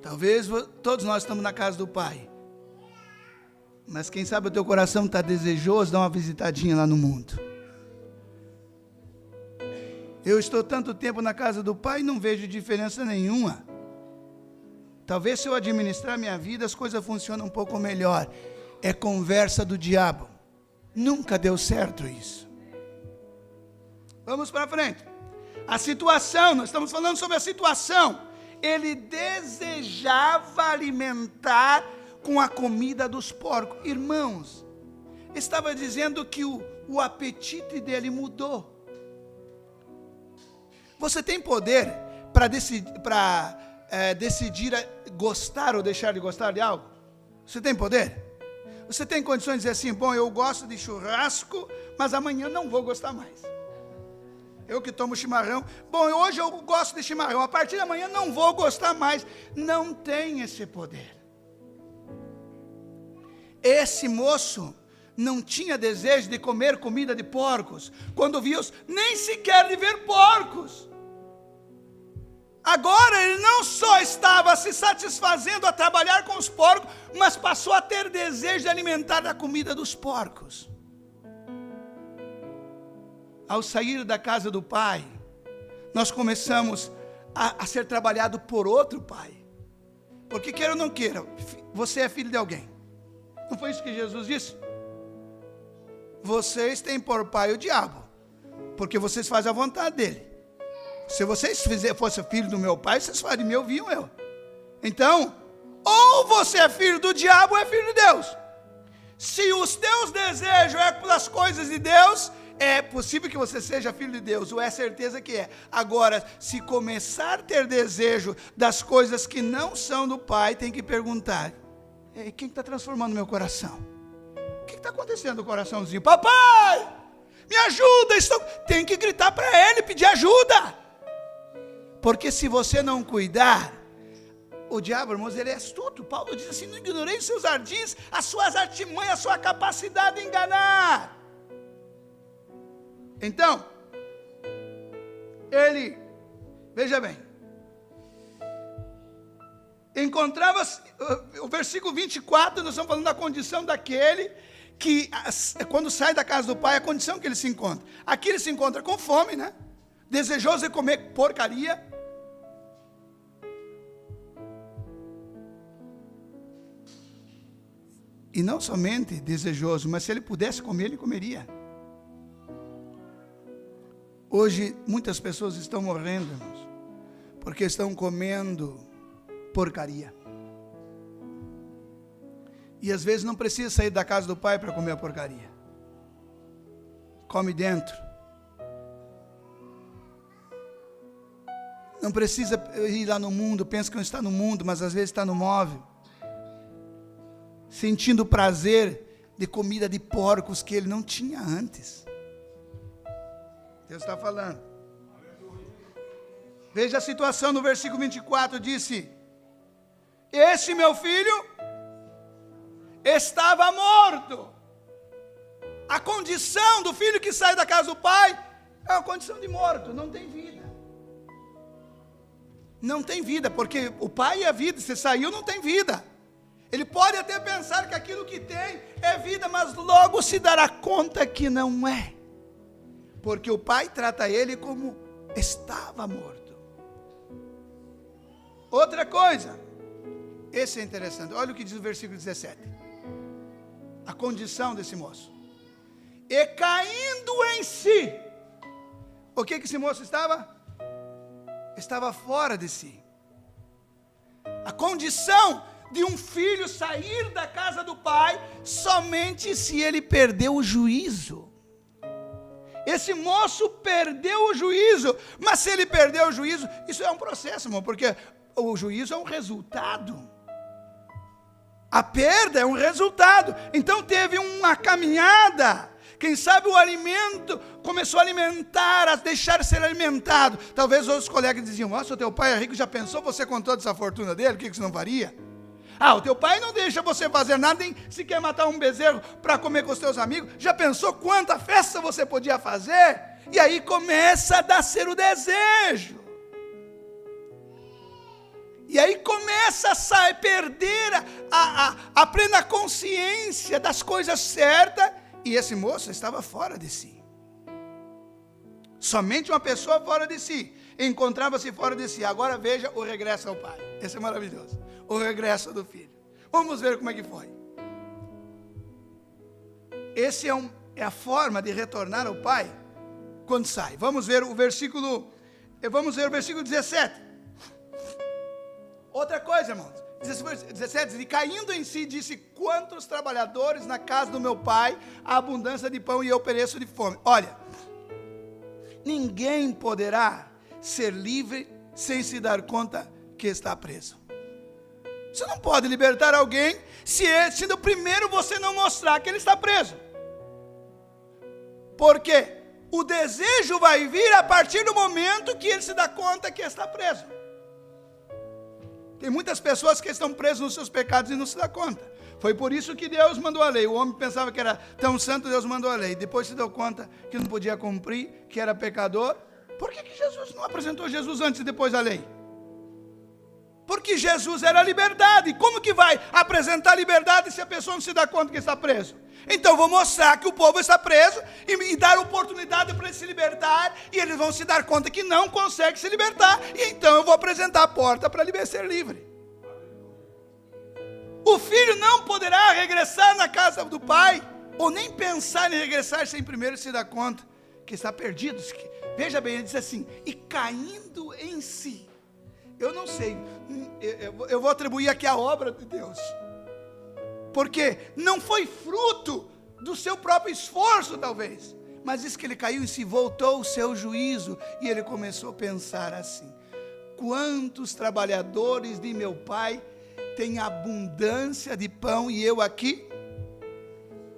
Talvez todos nós estamos na casa do Pai. Mas quem sabe o teu coração está desejoso, dá uma visitadinha lá no mundo. Eu estou tanto tempo na casa do Pai e não vejo diferença nenhuma. Talvez se eu administrar minha vida, as coisas funcionam um pouco melhor. É conversa do diabo. Nunca deu certo isso. Vamos para frente. A situação, nós estamos falando sobre a situação. Ele desejava alimentar com a comida dos porcos. Irmãos, estava dizendo que o apetite dele mudou. Você tem poder para decidir gostar ou deixar de gostar de algo? Você tem poder? Você tem condições de dizer assim, bom, eu gosto de churrasco, mas amanhã não vou gostar mais. Eu que tomo chimarrão, bom, hoje eu gosto de chimarrão, a partir de amanhã não vou gostar mais. Não tem esse poder. Esse moço não tinha desejo de comer comida de porcos. Quando viu, nem sequer de ver porcos. Agora ele não só estava se satisfazendo a trabalhar com os porcos, mas passou a ter desejo de alimentar da comida dos porcos. Ao sair da casa do Pai, nós começamos a ser trabalhado por outro pai. Porque queira ou não queira, você é filho de alguém. Não foi isso que Jesus disse? Vocês têm por pai o diabo, porque vocês fazem a vontade dele. Se vocês fossem filho do meu pai, vocês fariam de mim, ouviam eu. Então, ou você é filho do diabo ou é filho de Deus. Se os teus desejos é pelas coisas de Deus, é possível que você seja filho de Deus, ou é certeza que é. Agora, se começar a ter desejo das coisas que não são do Pai, tem que perguntar, quem está transformando meu coração? O que está acontecendo no coraçãozinho? Papai, me ajuda! Tem que gritar para ele, pedir ajuda. Porque se você não cuidar, o diabo, irmãos, ele é astuto. Paulo diz assim, não ignorei os seus ardis, as suas artimanhas, a sua capacidade de enganar. Então, ele, veja bem, encontrava-se, o versículo 24, nós estamos falando da condição daquele que, quando sai da casa do pai, a condição que ele se encontra. Aqui ele se encontra com fome, né? Desejoso de comer porcaria. E não somente desejoso, mas se ele pudesse comer, ele comeria. Hoje, muitas pessoas estão morrendo, irmãos, porque estão comendo porcaria. E às vezes não precisa sair da casa do pai para comer a porcaria. Come dentro. Não precisa ir lá no mundo, pensa que não está no mundo, mas às vezes está no móvel. Sentindo o prazer de comida de porcos que ele não tinha antes. Deus está falando. Veja a situação no versículo 24, disse: este meu filho estava morto. A condição do filho que sai da casa do pai é uma condição de morto, não tem vida. Não tem vida, porque o pai é a vida, se saiu não tem vida. Ele pode até pensar que aquilo que tem é vida, mas logo se dará conta que não é. Porque o pai trata ele como estava morto. Outra coisa, esse é interessante, olha o que diz o versículo 17. A condição desse moço. E caindo em si. O que esse moço estava? Estava fora de si. A condição de um filho sair da casa do pai somente se ele perdeu o juízo. Esse moço perdeu o juízo, mas se ele perdeu o juízo, isso é um processo, irmão, porque o juízo é um resultado. A perda é um resultado. Então teve uma caminhada. Quem sabe o alimento começou a alimentar, a deixar ser alimentado. Talvez outros colegas diziam: nossa, o teu pai é rico, já pensou você com toda essa fortuna dele? O que você não faria? Ah, o teu pai não deixa você fazer nada, nem se quer matar um bezerro para comer com os teus amigos. Já pensou quanta festa você podia fazer? E aí começa a nascer o desejo. E aí começa a perder a plena consciência das coisas certas. E esse moço estava fora de si. Somente uma pessoa fora de si encontrava-se fora de si. Agora veja o regresso ao pai. Esse é maravilhoso. O regresso do filho. Vamos ver como é que foi. Esse é a forma de retornar ao pai quando sai. Vamos ver o versículo 17. Outra coisa, irmãos. 17, e caindo em si, disse: quantos trabalhadores na casa do meu pai, há abundância de pão e eu pereço de fome. Olha, ninguém poderá ser livre sem se dar conta que está preso. Você não pode libertar alguém se no primeiro você não mostrar que ele está preso. Porque o desejo vai vir a partir do momento que ele se dá conta que está preso. Tem muitas pessoas que estão presas nos seus pecados e não se dá conta. Foi por isso que Deus mandou a lei. O homem pensava que era tão santo, Deus mandou a lei. Depois se deu conta que não podia cumprir, que era pecador. Por que Jesus não apresentou Jesus antes e depois da lei? Porque Jesus era a liberdade. Como que vai apresentar liberdade se a pessoa não se dá conta que está preso? Então vou mostrar que o povo está preso e dar oportunidade para eles se libertar, e eles vão se dar conta que não conseguem se libertar, e então eu vou apresentar a porta para ser livre. O filho não poderá regressar na casa do pai, ou nem pensar em regressar sem primeiro se dar conta que está perdido. Veja bem, ele diz assim: e caindo em si. Eu não sei, eu vou atribuir aqui a obra de Deus, porque não foi fruto do seu próprio esforço talvez, mas diz que ele caiu em si, voltou o seu juízo, e ele começou a pensar assim: quantos trabalhadores de meu pai têm abundância de pão e eu aqui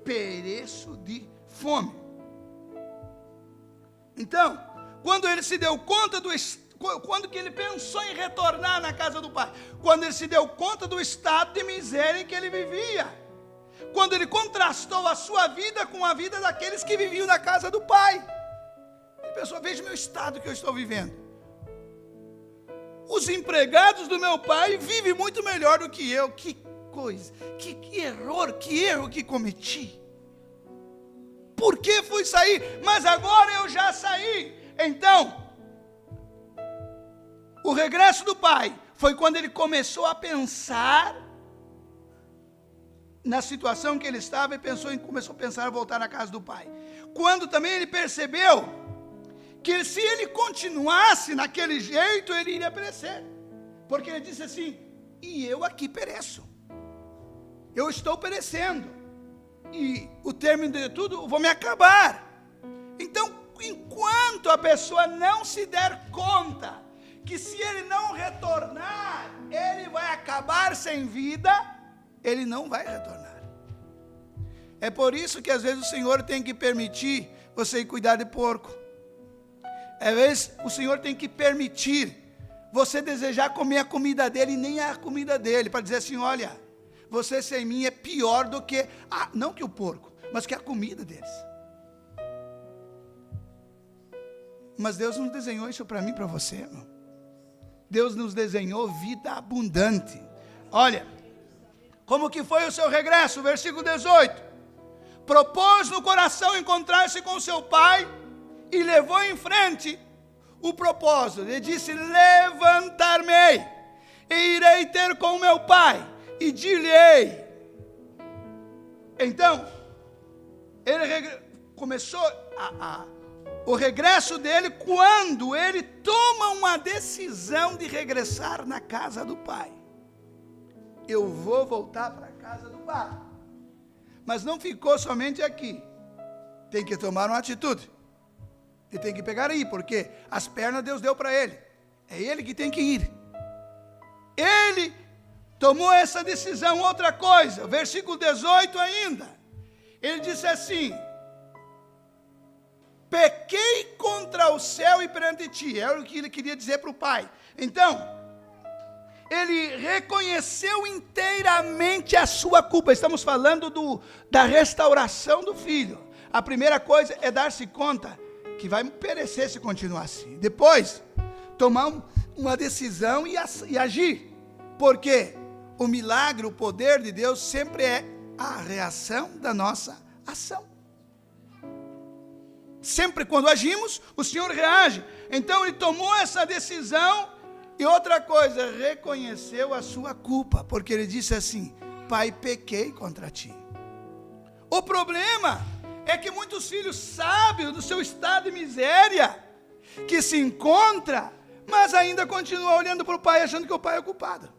pereço de fome. Então, quando ele se deu conta quando que ele pensou em retornar na casa do pai? Quando ele se deu conta do estado de miséria em que ele vivia. Quando ele contrastou a sua vida com a vida daqueles que viviam na casa do pai. Ele pensou, veja o meu estado que eu estou vivendo. Os empregados do meu pai vivem muito melhor do que eu. Que coisa, que erro que cometi. Por que fui sair? Mas agora eu já saí. Então, o regresso do pai foi quando ele começou a pensar na situação que ele estava e começou a pensar em voltar na casa do pai. Quando também ele percebeu que se ele continuasse naquele jeito, ele iria perecer. Porque ele disse assim, e eu aqui pereço. Eu estou perecendo. E o término de tudo, eu vou me acabar. Então, enquanto a pessoa não se der conta que se ele não retornar, ele vai acabar sem vida, ele não vai retornar. É por isso que às vezes o Senhor tem que permitir você ir cuidar de porco. Às vezes o Senhor tem que permitir você desejar comer a comida dele e nem a comida dele, para dizer assim, olha, você sem mim é pior do que, não que o porco, mas que a comida deles. Mas Deus não desenhou isso para mim e para você, irmão. Deus nos desenhou vida abundante. Olha, como que foi o seu regresso? Versículo 18. Propôs no coração encontrar-se com seu pai e levou em frente o propósito. Ele disse, levantar-me-ei e irei ter com meu pai e dir-lhe-ei. Então, ele começou o regresso dele quando ele toma uma decisão de regressar na casa do pai. Eu vou voltar para a casa do pai. Mas não ficou somente aqui. Tem que tomar uma atitude. Ele tem que pegar aí, porque as pernas Deus deu para ele. É ele que tem que ir. Ele tomou essa decisão. Outra coisa, versículo 18 ainda. Ele disse assim, pequei contra o céu e perante ti. É o que ele queria dizer para o pai. Então, ele reconheceu inteiramente a sua culpa. Estamos falando da restauração do filho. A primeira coisa é dar-se conta que vai perecer se continuar assim. Depois, tomar uma decisão e agir. Porque o milagre, o poder de Deus sempre é a reação da nossa ação. Sempre quando agimos, o Senhor reage. Então ele tomou essa decisão. E outra coisa, reconheceu a sua culpa, porque ele disse assim, pai, pequei contra ti. O problema é que muitos filhos sábios do seu estado de miséria, que se encontra, mas ainda continua olhando para o pai, achando que o pai é o culpado.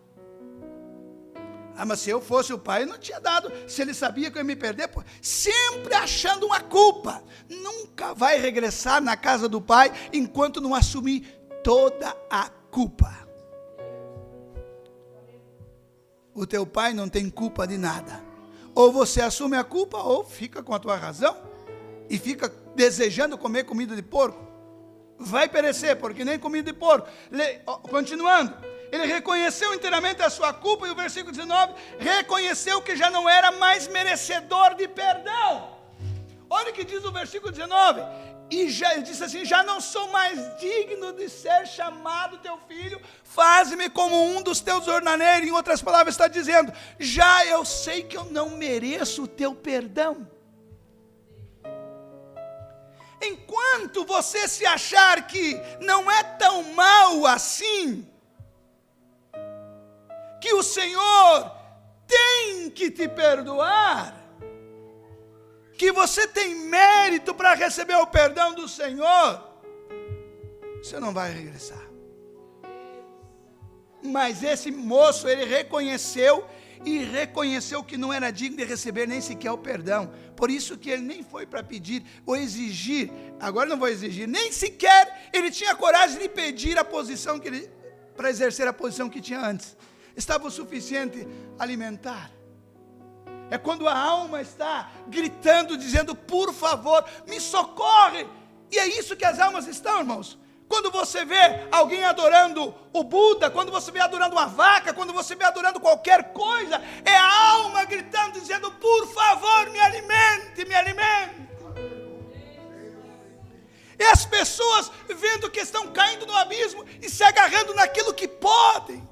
Mas se eu fosse o pai, eu não tinha dado. Se ele sabia que eu ia me perder, sempre achando uma culpa. Nunca vai regressar na casa do pai, enquanto não assumir toda a culpa. O teu pai não tem culpa de nada. Ou você assume a culpa, ou fica com a tua razão e fica desejando comer comida de porco. Vai perecer, porque nem comida de porco. Continuando, ele reconheceu inteiramente a sua culpa, e o versículo 19, reconheceu que já não era mais merecedor de perdão. Olha o que diz o versículo 19. E ele disse assim, já não sou mais digno de ser chamado teu filho, faz-me como um dos teus jornaleiros. Em outras palavras está dizendo, já eu sei que eu não mereço o teu perdão. Enquanto você se achar que não é tão mal assim, que o Senhor tem que te perdoar, que você tem mérito para receber o perdão do Senhor, você não vai regressar. Mas esse moço, ele reconheceu que não era digno de receber nem sequer o perdão. Por isso que ele nem foi para pedir ou exigir. Agora não vou exigir, nem sequer ele tinha coragem de pedir a posição que ele, para exercer a posição que tinha antes. Estava o suficiente alimentar. É quando a alma está gritando, dizendo, por favor, me socorre. E é isso que as almas estão, irmãos. Quando você vê alguém adorando o Buda, quando você vê adorando uma vaca, quando você vê adorando qualquer coisa, é a alma gritando, dizendo, por favor, me alimente, me alimente. É as pessoas vendo que estão caindo no abismo e se agarrando naquilo que podem.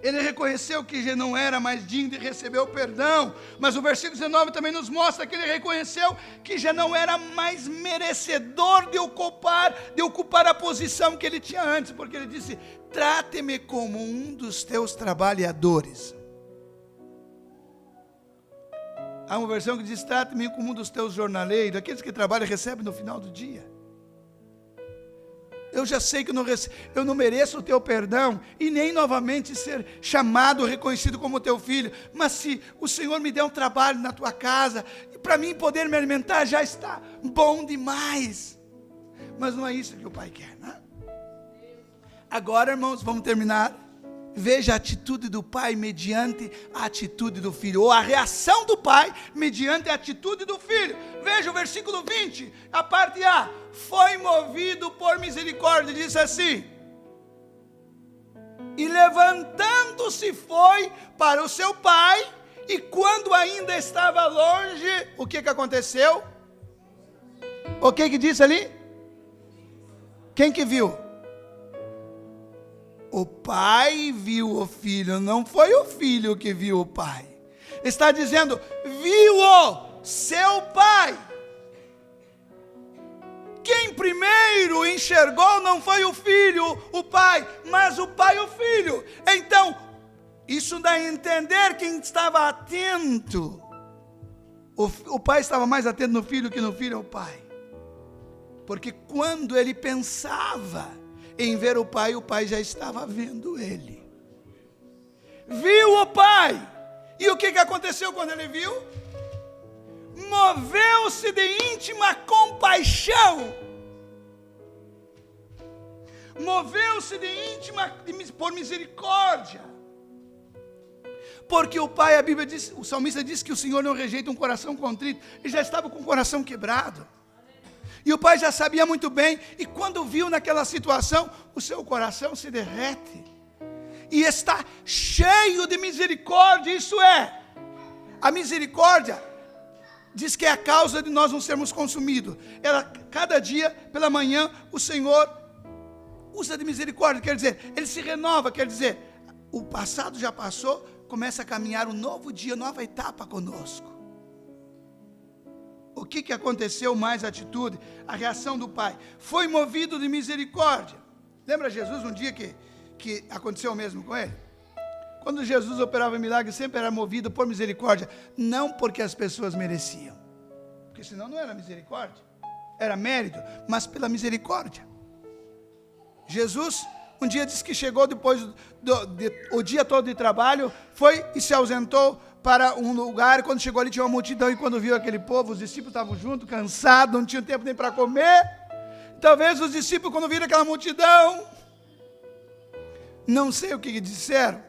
Ele reconheceu que já não era mais digno de receber o perdão, mas o versículo 19 também nos mostra que ele reconheceu que já não era mais merecedor de ocupar a posição que ele tinha antes, porque ele disse: trate-me como um dos teus trabalhadores. Há uma versão que diz: trate-me como um dos teus jornaleiros, aqueles que trabalham e recebem no final do dia. Eu já sei que eu não mereço o teu perdão e nem novamente ser chamado, reconhecido como teu filho. Mas se o Senhor me der um trabalho na tua casa, para mim poder me alimentar já está bom demais. Mas não é isso que o Pai quer, né? Agora, irmãos, vamos terminar. Veja a atitude do pai mediante a atitude do filho, ou a reação do pai mediante a atitude do filho. Veja o versículo 20, a parte A: foi movido por misericórdia, diz assim: e levantando-se foi para o seu pai, e quando ainda estava longe, o que aconteceu? O que diz ali? Quem que viu? O pai viu o filho, não foi o filho que viu o pai. Está dizendo: viu o seu pai. Quem primeiro enxergou não foi o filho, o pai, mas o pai, o filho. Então, isso dá a entender quem estava atento. O pai estava mais atento no filho que no filho ao pai. Porque quando ele pensava em ver o pai já estava vendo ele. Viu o pai. E o que aconteceu quando ele viu? Moveu-se de íntima compaixão. Moveu-se de íntima por misericórdia. Porque o pai, a Bíblia diz, o salmista diz que o Senhor não rejeita um coração contrito. Ele já estava com o coração quebrado. E o pai já sabia muito bem, e quando viu naquela situação, o seu coração se derrete. E está cheio de misericórdia, isso é, a misericórdia diz que é a causa de nós não sermos consumidos. Cada dia, pela manhã, o Senhor usa de misericórdia, quer dizer, Ele se renova, quer dizer, o passado já passou, começa a caminhar um novo dia, nova etapa conosco. O que aconteceu mais a atitude, a reação do pai? Foi movido de misericórdia. Lembra Jesus um dia que aconteceu o mesmo com ele? Quando Jesus operava milagres, sempre era movido por misericórdia. Não porque as pessoas mereciam. Porque senão não era misericórdia. Era mérito, mas pela misericórdia. Jesus um dia disse que chegou depois o dia todo de trabalho, foi e se ausentou para um lugar. Quando chegou ali tinha uma multidão, e quando viu aquele povo, os discípulos estavam juntos, cansados, não tinham tempo nem para comer. Talvez os discípulos, quando viram aquela multidão, não sei o que disseram,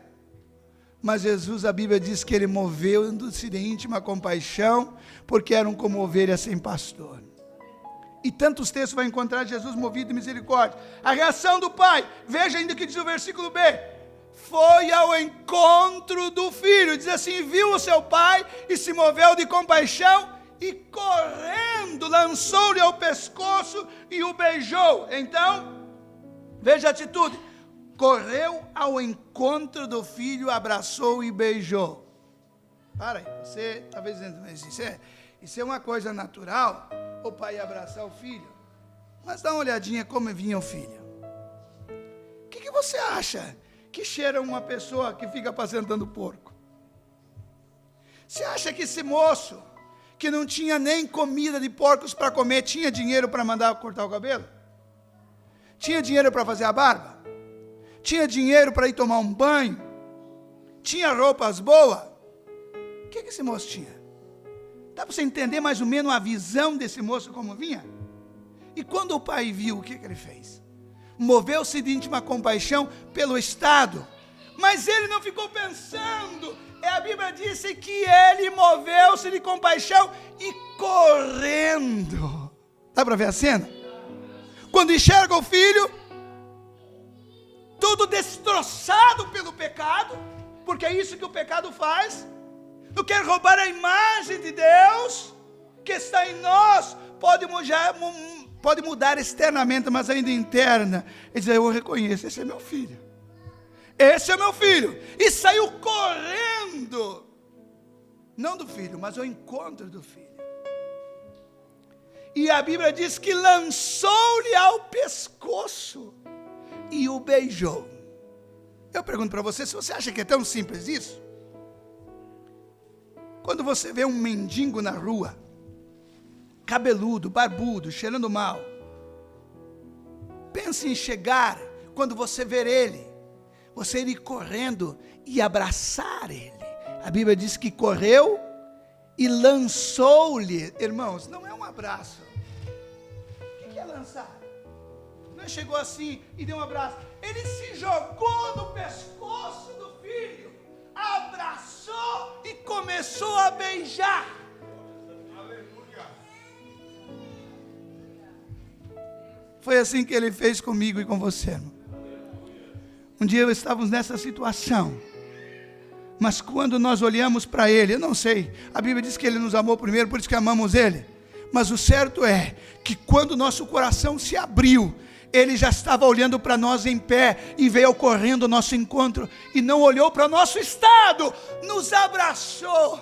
mas Jesus, a Bíblia diz que ele moveu-se de íntima compaixão, porque eram como ovelhas sem pastor. E tantos textos vai encontrar Jesus movido de misericórdia. A reação do pai, veja ainda o que diz o versículo B: foi ao encontro do filho, diz assim: viu o seu pai e se moveu de compaixão, e correndo lançou-lhe ao pescoço e o beijou. Então, veja a atitude: correu ao encontro do filho, abraçou e beijou. Para aí, você talvez isso é uma coisa natural, o pai abraçar o filho, mas dá uma olhadinha como vinha o filho. O que você acha que cheira uma pessoa que fica apacentando porco? Você acha que esse moço, que não tinha nem comida de porcos para comer, tinha dinheiro para mandar cortar o cabelo? Tinha dinheiro para fazer a barba? Tinha dinheiro para ir tomar um banho? Tinha roupas boas? O que esse moço tinha? Dá para você entender mais ou menos a visão desse moço como vinha? E quando o pai viu, o que ele fez? Moveu-se de íntima compaixão pelo estado, mas ele não ficou pensando. A Bíblia disse que ele moveu-se de compaixão e correndo. Dá para ver a cena? Quando enxerga o filho, tudo destroçado pelo pecado, porque é isso que o pecado faz. não quer roubar a imagem de Deus que está em nós. Pode mudar externamente, mas ainda interna. Ele diz: eu reconheço, esse é meu filho. Esse é meu filho. E saiu correndo, não do filho, mas ao encontro do filho. E a Bíblia diz que lançou-lhe ao pescoço e o beijou. Eu pergunto para você, se você acha que é tão simples isso? Quando você vê um mendigo na rua, cabeludo, barbudo, cheirando mal, pense em chegar, quando você ver ele, você ir correndo e abraçar ele. A Bíblia diz que correu e lançou-lhe. Irmãos, não é um abraço. O que é lançar? Não chegou assim e deu um abraço. Ele se jogou no pescoço do filho, abraçou e começou a beijar. Foi assim que ele fez comigo e com você, irmão. Um dia estávamos nessa situação, mas quando nós olhamos para ele, eu não sei, a Bíblia diz que ele nos amou primeiro, por isso que amamos ele. Mas o certo é que quando nosso coração se abriu, ele já estava olhando para nós em pé e veio correndo ao nosso encontro e não olhou para o nosso estado, nos abraçou.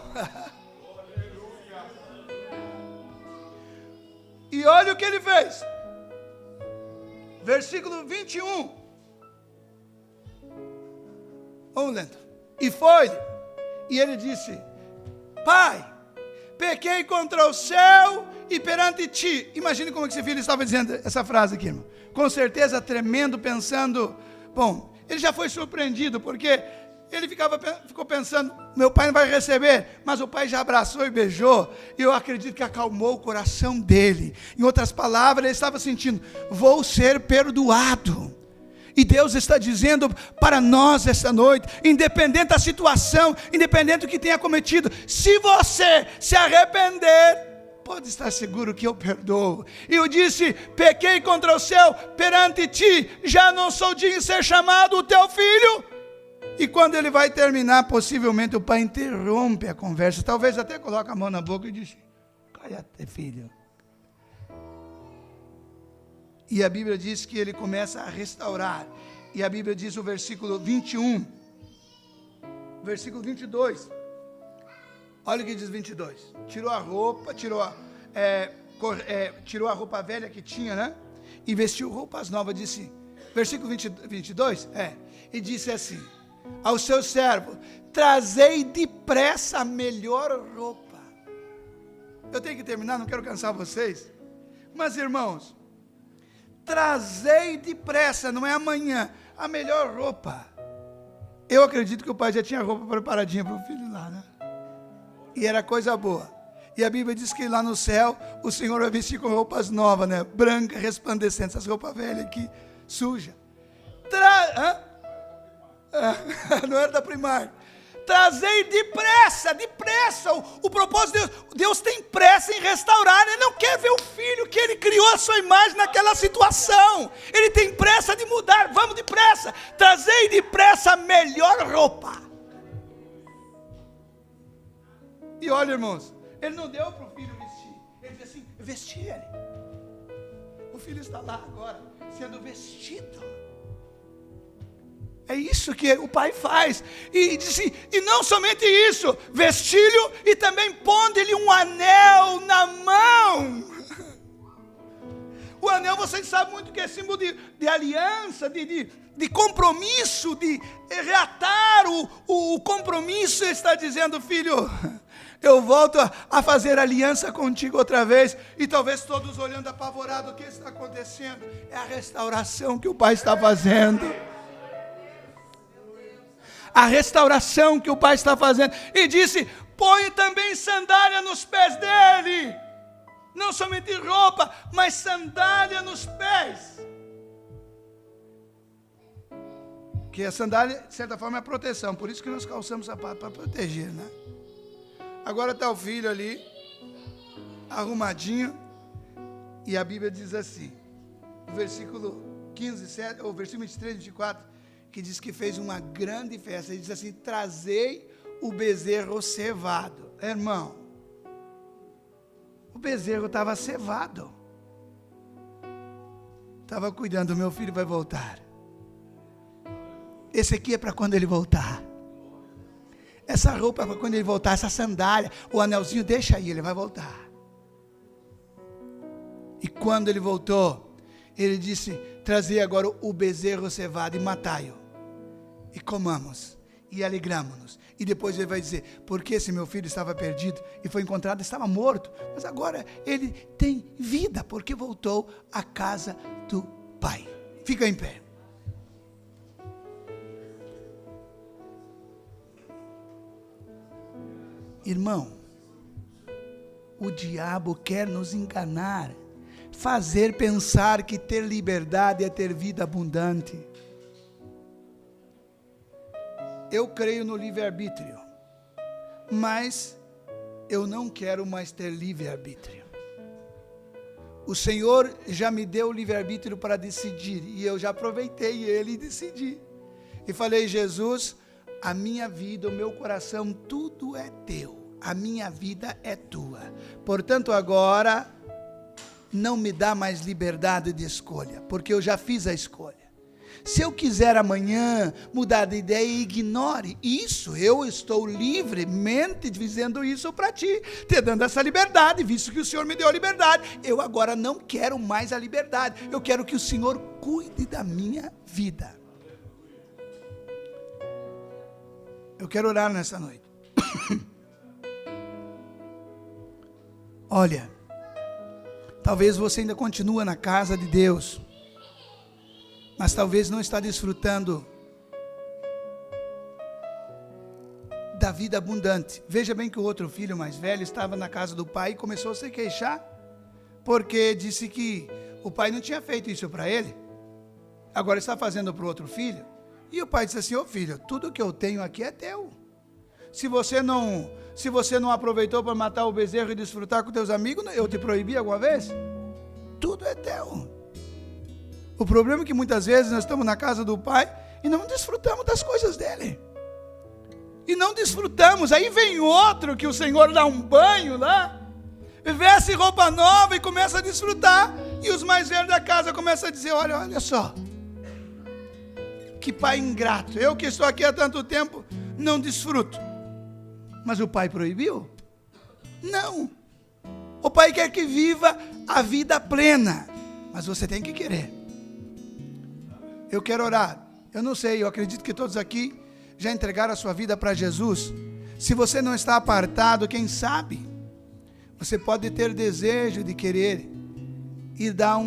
E olha o que ele fez. Versículo 21. Vamos lendo. E foi, e ele disse: Pai, pequei contra o céu e perante ti. Imagine como esse filho estava dizendo essa frase aqui, irmão. Com certeza tremendo, pensando, bom, ele já foi surpreendido, porque ele ficou pensando, meu pai não vai receber, mas o pai já abraçou e beijou, e eu acredito que acalmou o coração dele. Em outras palavras, ele estava sentindo, vou ser perdoado. E Deus está dizendo para nós esta noite, independente da situação, independente do que tenha cometido, se você se arrepender, pode estar seguro que eu perdoo. E eu disse, pequei contra o céu perante ti, já não sou digno de ser chamado o teu filho. E quando ele vai terminar, possivelmente o pai interrompe a conversa, talvez até coloque a mão na boca e diz, cala-te, filho. E a Bíblia diz que ele começa a restaurar. E a Bíblia diz o versículo 21, versículo 22. Olha o que diz 22. Tirou a roupa, tirou a roupa velha que tinha, né? E vestiu roupas novas, disse, versículo 22, e disse assim, ao seu servo, trazei depressa a melhor roupa. Eu tenho que terminar, não quero cansar vocês. Mas irmãos, trazei depressa, não é amanhã, a melhor roupa. Eu acredito que o pai já tinha roupa preparadinha para o filho lá, né? E era coisa boa. E a Bíblia diz que lá no céu, o Senhor vai vestir com roupas novas, né? Brancas, resplandecentes, essas roupas velhas aqui, suja. Não era da Primark. Trazei depressa. O propósito de Deus, Deus tem pressa em restaurar. Ele não quer ver o filho que ele criou a sua imagem naquela situação. Ele tem pressa de mudar. Vamos depressa. Trazei depressa a melhor roupa. E olha, irmãos, ele não deu para o filho vestir. Ele disse assim, vesti ele. O filho está lá agora, sendo vestido. É isso que o pai faz. E disse, e não somente isso, vestiu-lhe e também pondo-lhe um anel na mão. O anel, vocês sabem muito que é símbolo de aliança, de compromisso, de reatar o compromisso. Ele está dizendo, filho, eu volto a fazer aliança contigo outra vez. E talvez todos olhando apavorados, o que está acontecendo? É a restauração que o pai está fazendo. A restauração que o pai está fazendo. E disse, põe também sandália nos pés dele. Não somente roupa, mas sandália nos pés. Que a sandália, de certa forma, é proteção. Por isso que nós calçamos sapato, para proteger, né? Agora está o filho ali, arrumadinho. E a Bíblia diz assim, no versículo 15, 7, ou versículo 23, 24, que diz que fez uma grande festa. Ele diz assim, trazei o bezerro cevado. Irmão, o bezerro estava cevado. Estava cuidando, meu filho vai voltar. Esse aqui é para quando ele voltar. Essa roupa é para quando ele voltar, essa sandália, o anelzinho, deixa aí, ele vai voltar. E quando ele voltou, ele disse, trazei agora o bezerro cevado e matai-o. E comamos, e alegramo-nos. E depois ele vai dizer, porque esse meu filho estava perdido e foi encontrado, estava morto. Mas agora ele tem vida, porque voltou à casa do Pai. Fica em pé. Irmão, o diabo quer nos enganar, fazer pensar que ter liberdade é ter vida abundante. Eu creio no livre-arbítrio, mas eu não quero mais ter livre-arbítrio. O Senhor já me deu o livre-arbítrio para decidir, e eu já aproveitei ele e decidi. E falei, Jesus, a minha vida, o meu coração, tudo é teu. A minha vida é tua. Portanto, agora, não me dá mais liberdade de escolha, porque eu já fiz a escolha. Se eu quiser amanhã mudar de ideia, ignore isso. Eu estou livremente dizendo isso para ti, te dando essa liberdade, visto que o Senhor me deu a liberdade. Eu agora não quero mais a liberdade. Eu quero que o Senhor cuide da minha vida. Eu quero orar nessa noite. Olha, talvez você ainda continue na casa de Deus, mas talvez não está desfrutando da vida abundante. Veja bem que o outro filho mais velho estava na casa do pai e começou a se queixar, porque disse que o pai não tinha feito isso para ele, agora está fazendo para o outro filho. E o pai disse assim, ô filho, tudo que eu tenho aqui é teu. Se você não aproveitou para matar o bezerro e desfrutar com teus amigos, eu te proibi alguma vez? Tudo é teu. O problema é que muitas vezes nós estamos na casa do pai e não desfrutamos das coisas dele. E não desfrutamos. Aí vem outro que o Senhor dá um banho lá, veste roupa nova e começa a desfrutar. E os mais velhos da casa começam a dizer, olha só, que pai ingrato. Eu que estou aqui há tanto tempo, não desfruto. Mas o pai proibiu? Não. O pai quer que viva a vida plena, mas você tem que querer. Eu quero orar. Eu não sei, eu acredito que todos aqui já entregaram a sua vida para Jesus. Se você não está apartado, quem sabe, você pode ter desejo de querer e dar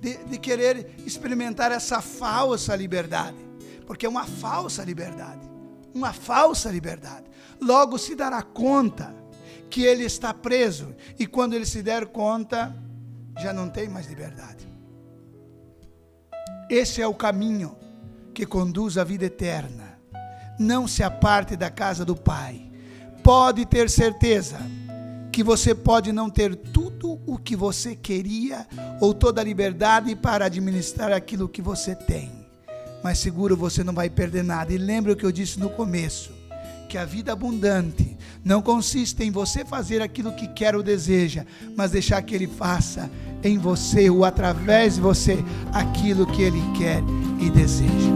de querer experimentar essa falsa liberdade, porque é uma falsa liberdade. Uma falsa liberdade. Logo se dará conta que ele está preso, e quando ele se der conta, já não tem mais liberdade. Esse é o caminho que conduz à vida eterna. Não se aparte da casa do Pai. Pode ter certeza que você pode não ter tudo o que você queria, ou toda a liberdade para administrar aquilo que você tem, mas seguro você não vai perder nada. E lembra o que eu disse no começo, que a vida abundante não consiste em você fazer aquilo que quer ou deseja, mas deixar que Ele faça em você ou através de você aquilo que Ele quer e deseja.